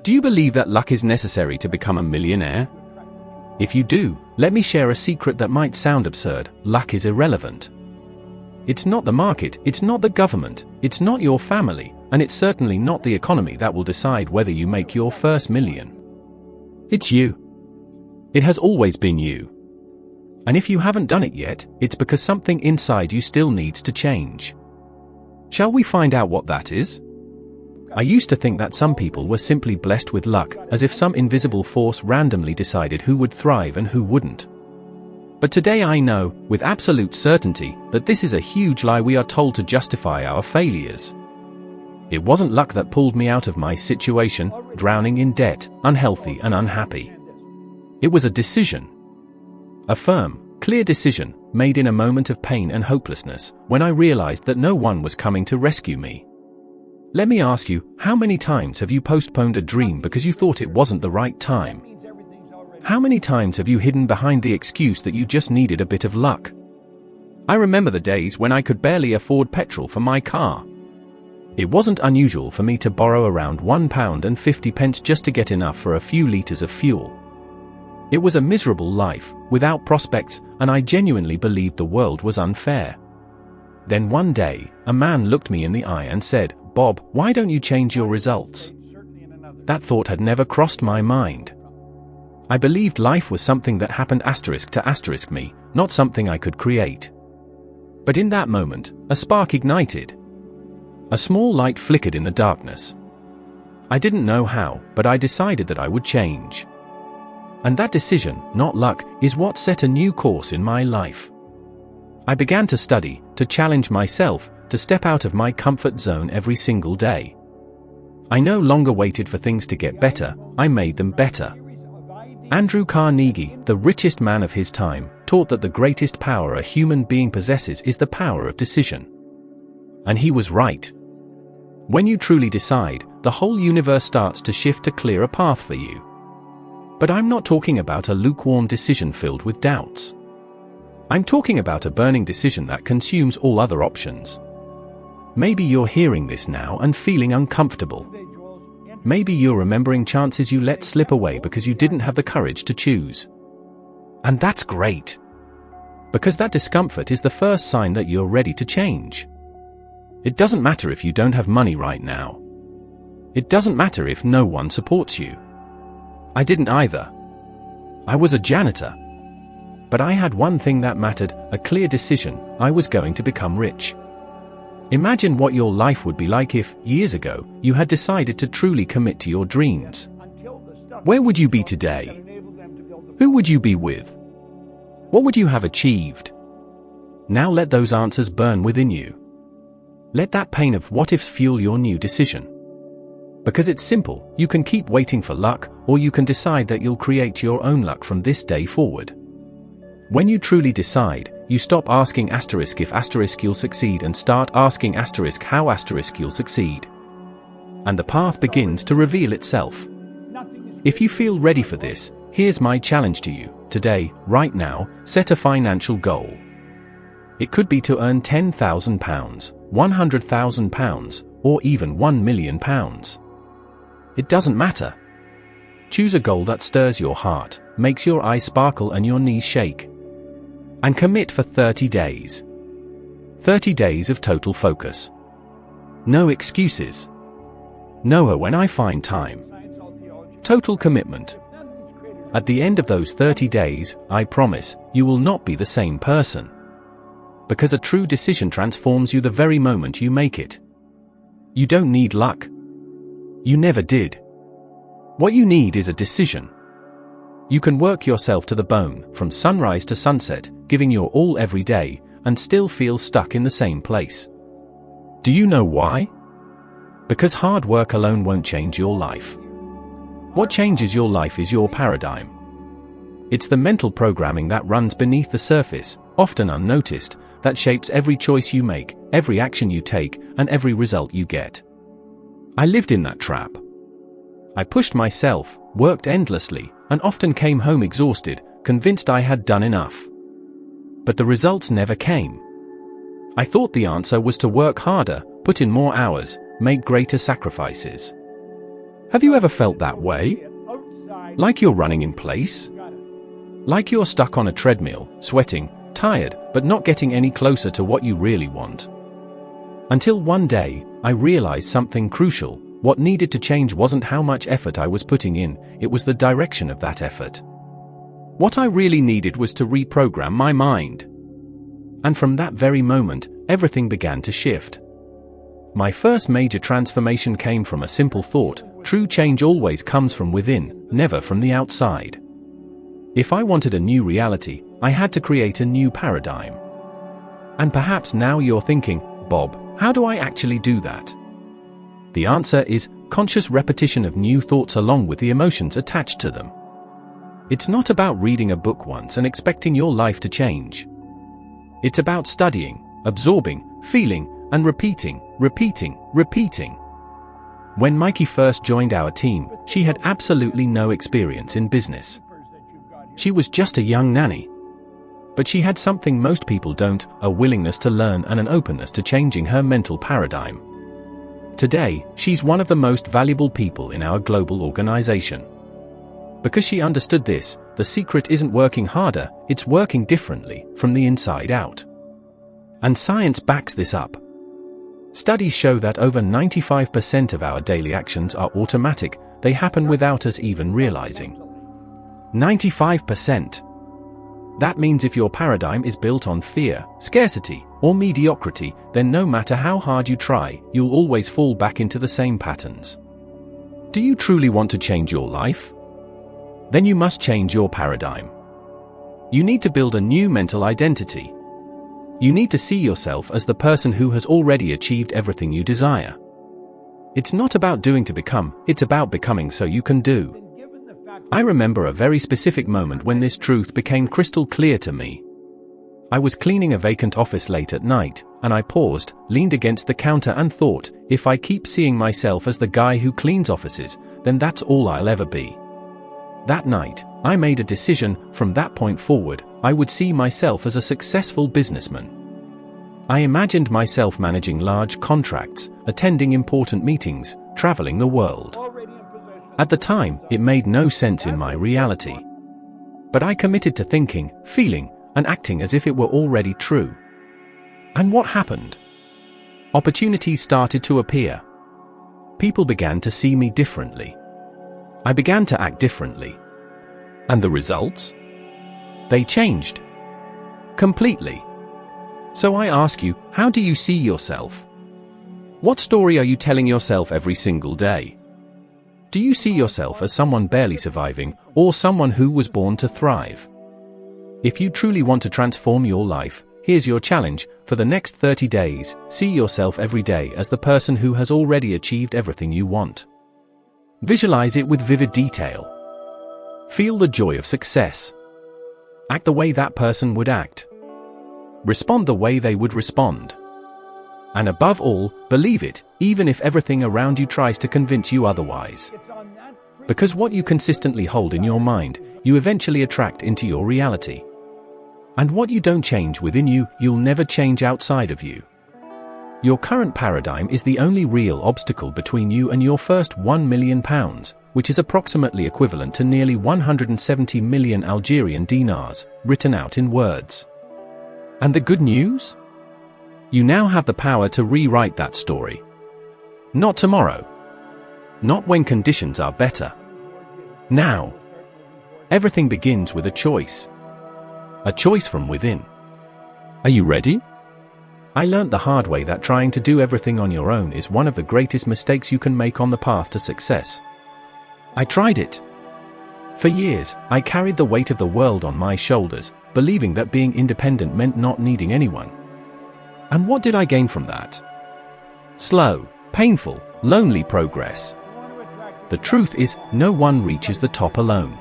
Do you believe that luck is necessary to become a millionaire? If you do, let me share a secret that might sound absurd. Luck is irrelevant. It's not the market, it's not the government, it's not your family, and it's certainly not the economy that will decide whether you make your first million. It's you. It has always been you. And if you haven't done it yet, it's because something inside you still needs to change. Shall we find out what that is? I used to think that some people were simply blessed with luck, as if some invisible force randomly decided who would thrive and who wouldn't. But today I know, with absolute certainty, that this is a huge lie we are told to justify our failures. It wasn't luck that pulled me out of my situation, drowning in debt, unhealthy and unhappy. It was a decision. A firm, clear decision, made in a moment of pain and hopelessness, when I realized that no one was coming to rescue me. Let me ask you, how many times have you postponed a dream because you thought it wasn't the right time? How many times have you hidden behind the excuse that you just needed a bit of luck? I remember the days when I could barely afford petrol for my car. It wasn't unusual for me to borrow around £1.50 just to get enough for a few litres of fuel. It was a miserable life, without prospects, and I genuinely believed the world was unfair. Then one day, a man looked me in the eye and said, "Bob, why don't you change your results?" That thought had never crossed my mind. I believed life was something that happened to me, not something I could create. But in that moment, a spark ignited. A small light flickered in the darkness. I didn't know how, but I decided that I would change. And that decision, not luck, is what set a new course in my life. I began to study, to challenge myself, to step out of my comfort zone every single day. I no longer waited for things to get better, I made them better. Andrew Carnegie, the richest man of his time, taught that the greatest power a human being possesses is the power of decision. And he was right. When you truly decide, the whole universe starts to shift to clear a path for you. But I'm not talking about a lukewarm decision filled with doubts. I'm talking about a burning decision that consumes all other options. Maybe you're hearing this now and feeling uncomfortable. Maybe you're remembering chances you let slip away because you didn't have the courage to choose. And that's great. Because that discomfort is the first sign that you're ready to change. It doesn't matter if you don't have money right now. It doesn't matter if no one supports you. I didn't either. I was a janitor. But I had one thing that mattered, a clear decision: I was going to become rich. Imagine what your life would be like if, years ago, you had decided to truly commit to your dreams. Where would you be today? Who would you be with? What would you have achieved? Now let those answers burn within you. Let that pain of what-ifs fuel your new decision. Because it's simple, you can keep waiting for luck, or you can decide that you'll create your own luck from this day forward. When you truly decide, you stop asking if you'll succeed and start asking how you'll succeed. And the path begins to reveal itself. If you feel ready for this, here's my challenge to you. Today, right now, set a financial goal. It could be to earn £10,000, £100,000, or even £1 million. It doesn't matter. Choose a goal that stirs your heart, makes your eyes sparkle and your knees shake. And commit for 30 days. 30 days of total focus. No excuses. No when I find time. Total commitment. At the end of those 30 days, I promise, you will not be the same person. Because a true decision transforms you the very moment you make it. You don't need luck. You never did. What you need is a decision. You can work yourself to the bone, from sunrise to sunset, giving your all every day, and still feel stuck in the same place. Do you know why? Because hard work alone won't change your life. What changes your life is your paradigm. It's the mental programming that runs beneath the surface, often unnoticed, that shapes every choice you make, every action you take, and every result you get. I lived in that trap. I pushed myself, worked endlessly, and often came home exhausted, convinced I had done enough. But the results never came. I thought the answer was to work harder, put in more hours, make greater sacrifices. Have you ever felt that way? Like you're running in place? Like you're stuck on a treadmill, sweating, tired, but not getting any closer to what you really want? Until one day, I realized something crucial. What needed to change wasn't how much effort I was putting in, it was the direction of that effort. What I really needed was to reprogram my mind. And from that very moment, everything began to shift. My first major transformation came from a simple thought: true change always comes from within, never from the outside. If I wanted a new reality, I had to create a new paradigm. And perhaps now you're thinking, Bob, how do I actually do that? The answer is conscious repetition of new thoughts along with the emotions attached to them. It's not about reading a book once and expecting your life to change. It's about studying, absorbing, feeling, and repeating. When Mikey first joined our team, she had absolutely no experience in business. She was just a young nanny. But she had something most people don't: a willingness to learn and an openness to changing her mental paradigm. Today, she's one of the most valuable people in our global organization. Because she understood this, the secret isn't working harder, it's working differently, from the inside out. And science backs this up. Studies show that over 95% of our daily actions are automatic, they happen without us even realizing. 95%. That means if your paradigm is built on fear, scarcity, or mediocrity, then no matter how hard you try, you'll always fall back into the same patterns. Do you truly want to change your life? Then you must change your paradigm. You need to build a new mental identity. You need to see yourself as the person who has already achieved everything you desire. It's not about doing to become, it's about becoming so you can do. I remember a very specific moment when this truth became crystal clear to me. I was cleaning a vacant office late at night, and I paused, leaned against the counter and thought, if I keep seeing myself as the guy who cleans offices, then that's all I'll ever be. That night, I made a decision. From that point forward, I would see myself as a successful businessman. I imagined myself managing large contracts, attending important meetings, traveling the world. At the time, it made no sense in my reality. But I committed to thinking, feeling, and acting as if it were already true. And what happened? Opportunities started to appear. People began to see me differently. I began to act differently. And the results? They changed. Completely. So I ask you, how do you see yourself? What story are you telling yourself every single day? Do you see yourself as someone barely surviving, or someone who was born to thrive? If you truly want to transform your life, here's your challenge. For the next 30 days, see yourself every day as the person who has already achieved everything you want. Visualize it with vivid detail. Feel the joy of success. Act the way that person would act. Respond the way they would respond. And above all, believe it, even if everything around you tries to convince you otherwise. Because what you consistently hold in your mind, you eventually attract into your reality. And what you don't change within you, you'll never change outside of you. Your current paradigm is the only real obstacle between you and your first £1 million, which is approximately equivalent to nearly 170 million Algerian dinars, written out in words. And the good news? You now have the power to rewrite that story. Not tomorrow. Not when conditions are better. Now. Everything begins with a choice. A choice from within. Are you ready? I learned the hard way that trying to do everything on your own is one of the greatest mistakes you can make on the path to success. I tried it. For years, I carried the weight of the world on my shoulders, believing that being independent meant not needing anyone. And what did I gain from that? Slow, painful, lonely progress. The truth is, no one reaches the top alone.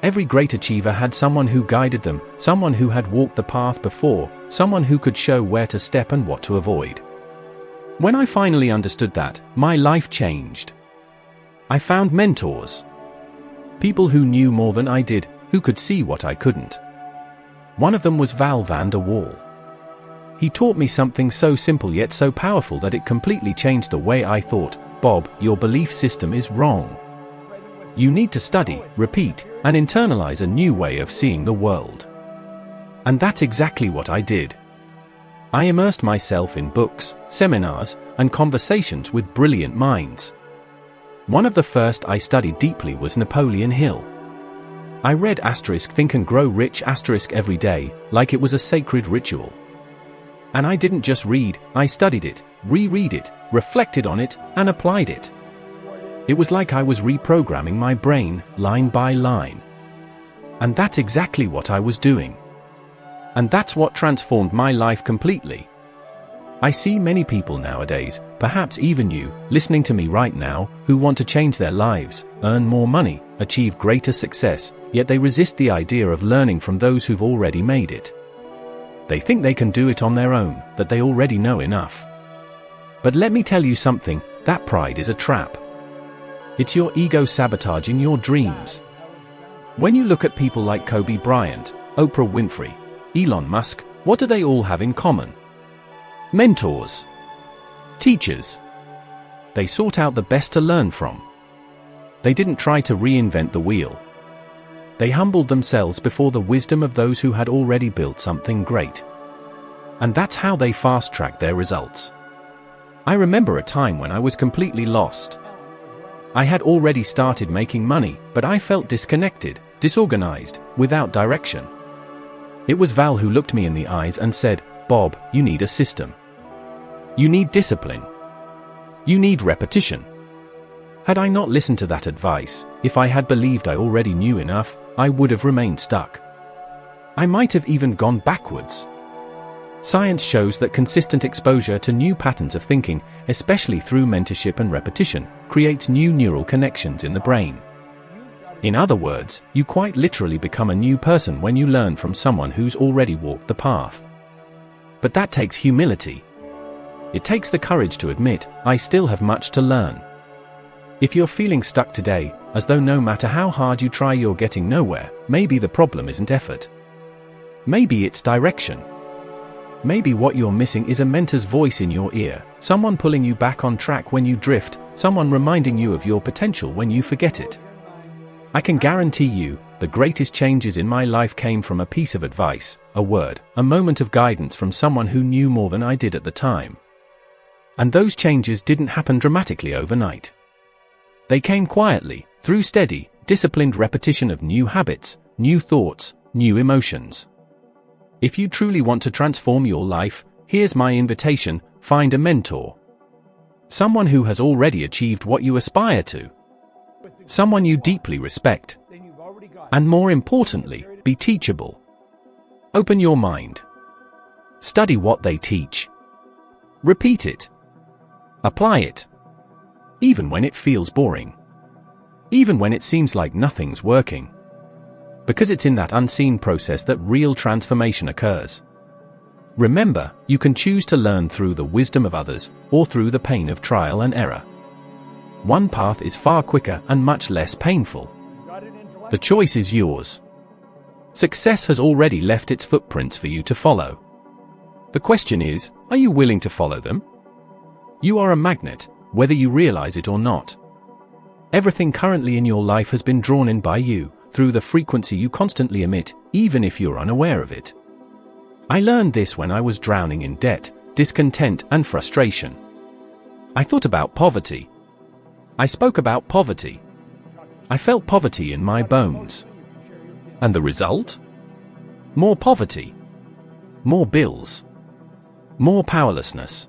Every great achiever had someone who guided them, someone who had walked the path before, someone who could show where to step and what to avoid. When I finally understood that, my life changed. I found mentors. People who knew more than I did, who could see what I couldn't. One of them was Val van der Waal. He taught me something so simple yet so powerful that it completely changed the way I thought. Bob, your belief system is wrong. You need to study, repeat, and internalize a new way of seeing the world. And that's exactly what I did. I immersed myself in books, seminars, and conversations with brilliant minds. One of the first I studied deeply was Napoleon Hill. I read Think and Grow Rich every day, like it was a sacred ritual. And I didn't just read, I studied it, reread it, reflected on it, and applied it. It was like I was reprogramming my brain, line by line. And that's exactly what I was doing. And that's what transformed my life completely. I see many people nowadays, perhaps even you, listening to me right now, who want to change their lives, earn more money, achieve greater success, yet they resist the idea of learning from those who've already made it. They think they can do it on their own, that they already know enough. But let me tell you something, that pride is a trap. It's your ego sabotaging your dreams. When you look at people like Kobe Bryant, Oprah Winfrey, Elon Musk, what do they all have in common? Mentors. Teachers. They sought out the best to learn from. They didn't try to reinvent the wheel. They humbled themselves before the wisdom of those who had already built something great. And that's how they fast-tracked their results. I remember a time when I was completely lost. I had already started making money, but I felt disconnected, disorganized, without direction. It was Val who looked me in the eyes and said, "Bob, you need a system. You need discipline. You need repetition." Had I not listened to that advice, if I had believed I already knew enough, I would have remained stuck. I might have even gone backwards. Science shows that consistent exposure to new patterns of thinking, especially through mentorship and repetition, creates new neural connections in the brain. In other words, you quite literally become a new person when you learn from someone who's already walked the path. But that takes humility. It takes the courage to admit, I still have much to learn. If you're feeling stuck today, as though no matter how hard you try you're getting nowhere, maybe the problem isn't effort. Maybe it's direction. Maybe what you're missing is a mentor's voice in your ear, someone pulling you back on track when you drift, someone reminding you of your potential when you forget it. I can guarantee you, the greatest changes in my life came from a piece of advice, a word, a moment of guidance from someone who knew more than I did at the time. And those changes didn't happen dramatically overnight. They came quietly, through steady, disciplined repetition of new habits, new thoughts, new emotions. If you truly want to transform your life, here's my invitation: find a mentor. Someone who has already achieved what you aspire to. Someone you deeply respect. And more importantly, be teachable. Open your mind. Study what they teach. Repeat it. Apply it. Even when it feels boring. Even when it seems like nothing's working. Because it's in that unseen process that real transformation occurs. Remember, you can choose to learn through the wisdom of others, or through the pain of trial and error. One path is far quicker and much less painful. The choice is yours. Success has already left its footprints for you to follow. The question is, are you willing to follow them? You are a magnet, whether you realize it or not. Everything currently in your life has been drawn in by you, through the frequency you constantly emit, even if you're unaware of it. I learned this when I was drowning in debt, discontent, and frustration. I thought about poverty. I spoke about poverty. I felt poverty in my bones. And the result? More poverty. More bills. More powerlessness.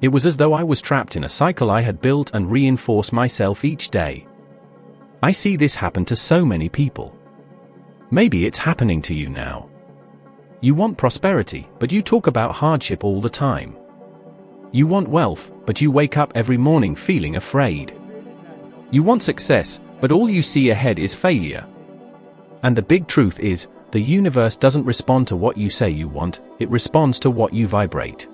It was as though I was trapped in a cycle I had built and reinforced myself each day. I see this happen to so many people. Maybe it's happening to you now. You want prosperity, but you talk about hardship all the time. You want wealth, but you wake up every morning feeling afraid. You want success, but all you see ahead is failure. And the big truth is, the universe doesn't respond to what you say you want, it responds to what you vibrate.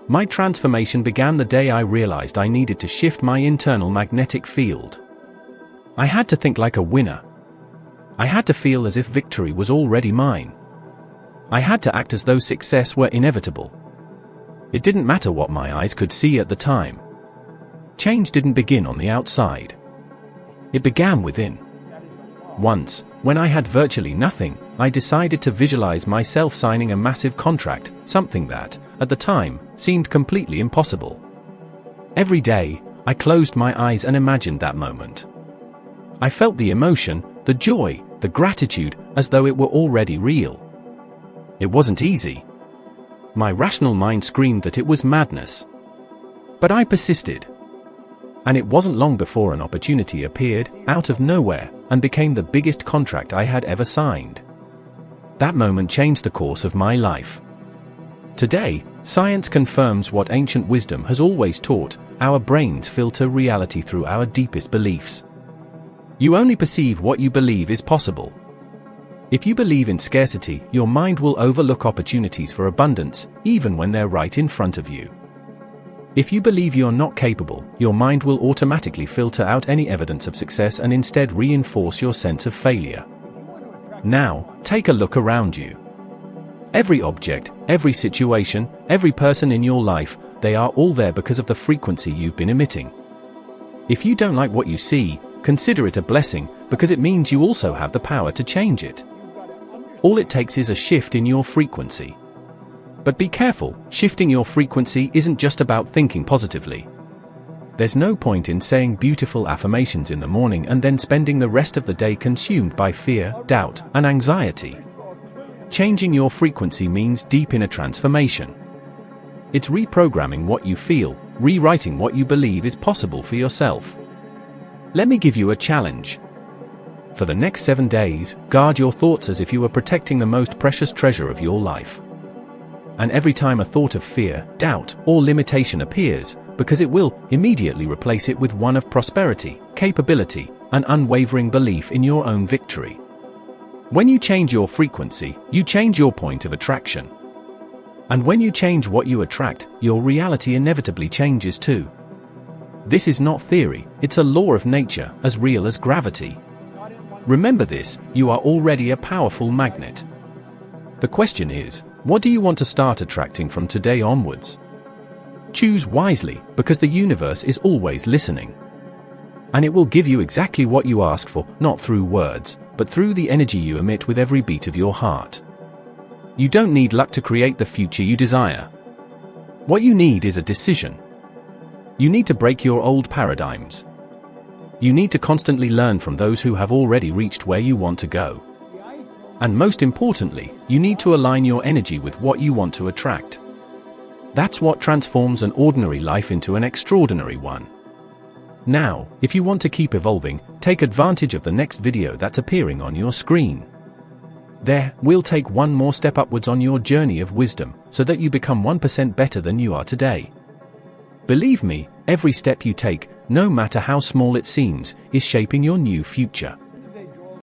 My transformation began the day I realized I needed to shift my internal magnetic field. I had to think like a winner. I had to feel as if victory was already mine. I had to act as though success were inevitable. It didn't matter what my eyes could see at the time. Change didn't begin on the outside. It began within. Once, when I had virtually nothing, I decided to visualize myself signing a massive contract, something that, at the time, seemed completely impossible. Every day, I closed my eyes and imagined that moment. I felt the emotion, the joy, the gratitude, as though it were already real. It wasn't easy. My rational mind screamed that it was madness. But I persisted. And it wasn't long before an opportunity appeared, out of nowhere, and became the biggest contract I had ever signed. That moment changed the course of my life. Today, science confirms what ancient wisdom has always taught: our brains filter reality through our deepest beliefs. You only perceive what you believe is possible. If you believe in scarcity, your mind will overlook opportunities for abundance, even when they're right in front of you. If you believe you're not capable, your mind will automatically filter out any evidence of success and instead reinforce your sense of failure. Now, take a look around you. Every object, every situation, every person in your life, they are all there because of the frequency you've been emitting. If you don't like what you see, consider it a blessing, because it means you also have the power to change it. All it takes is a shift in your frequency. But be careful, shifting your frequency isn't just about thinking positively. There's no point in saying beautiful affirmations in the morning and then spending the rest of the day consumed by fear, doubt, and anxiety. Changing your frequency means deep inner transformation. It's reprogramming what you feel, rewriting what you believe is possible for yourself. Let me give you a challenge. For the next 7 days, guard your thoughts as if you were protecting the most precious treasure of your life. And every time a thought of fear, doubt, or limitation appears, because it will, immediately replace it with one of prosperity, capability, and unwavering belief in your own victory. When you change your frequency, you change your point of attraction. And when you change what you attract, your reality inevitably changes too. This is not theory, it's a law of nature, as real as gravity. Remember this, you are already a powerful magnet. The question is, what do you want to start attracting from today onwards? Choose wisely, because the universe is always listening. And it will give you exactly what you ask for, not through words, but through the energy you emit with every beat of your heart. You don't need luck to create the future you desire. What you need is a decision. You need to break your old paradigms. You need to constantly learn from those who have already reached where you want to go. And most importantly, you need to align your energy with what you want to attract. That's what transforms an ordinary life into an extraordinary one. Now, if you want to keep evolving, take advantage of the next video that's appearing on your screen. There, we'll take one more step upwards on your journey of wisdom, so that you become 1% better than you are today. Believe me, every step you take, no matter how small it seems, is shaping your new future.